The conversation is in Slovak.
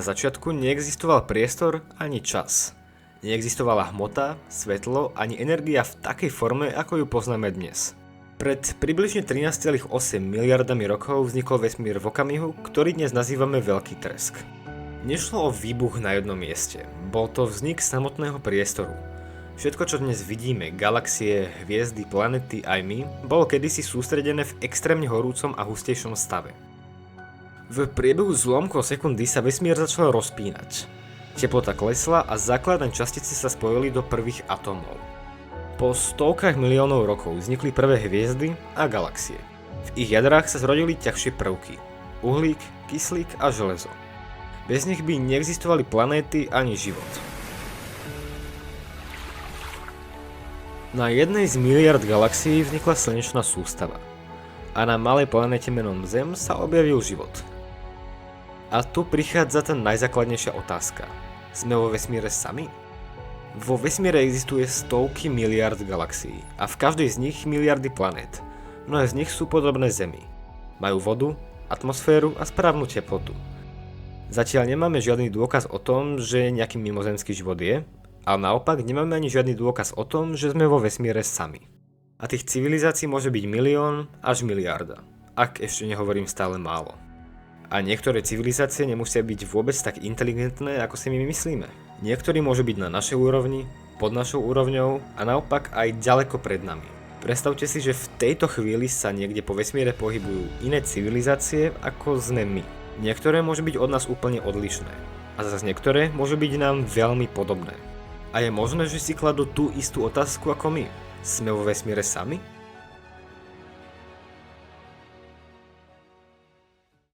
Na začiatku neexistoval priestor ani čas. Neexistovala hmota, svetlo ani energia v takej forme, ako ju poznáme dnes. Pred približne 13,8 miliardami rokov vznikol vesmír v okamihu, ktorý dnes nazývame Veľký tresk. Nešlo o výbuch na jednom mieste, bol to vznik samotného priestoru. Všetko, čo dnes vidíme, galaxie, hviezdy, planety aj my, bolo kedysi sústredené v extrémne horúcom a hustejšom stave. V priebehu zlomkov sekundy sa vesmír začal rozpínať. Teplota klesla a základné častice sa spojili do prvých atómov. Po stovkách miliónov rokov vznikli prvé hviezdy a galaxie. V ich jadrách sa zrodili ťažšie prvky: uhlík, kyslík a železo. Bez nich by neexistovali planéty ani život. Na jednej z miliard galaxií vznikla slnečná sústava. A na malej planéte menom Zem sa objavil život. A tu prichádza tá najzákladnejšia otázka. Sme vo vesmíre sami? Vo vesmíre existuje stovky miliard galaxií a v každej z nich miliardy planét. Mnohé z nich sú podobné Zemi. Majú vodu, atmosféru a správnu teplotu. Zatiaľ nemáme žiadny dôkaz o tom, že nejaký mimozemský život je, ale naopak nemáme ani žiadny dôkaz o tom, že sme vo vesmíre sami. A tých civilizácií môže byť milión až miliarda, ak ešte nehovorím stále málo. A niektoré civilizácie nemusia byť vôbec tak inteligentné, ako si my myslíme. Niektorí môžu byť na našej úrovni, pod našou úrovňou a naopak aj ďaleko pred nami. Predstavte si, že v tejto chvíli sa niekde po vesmíre pohybujú iné civilizácie, ako sme my. Niektoré môžu byť od nás úplne odlišné. A zase niektoré môžu byť nám veľmi podobné. A je možné, že si kladú tú istú otázku ako my. Sme vo vesmíre sami?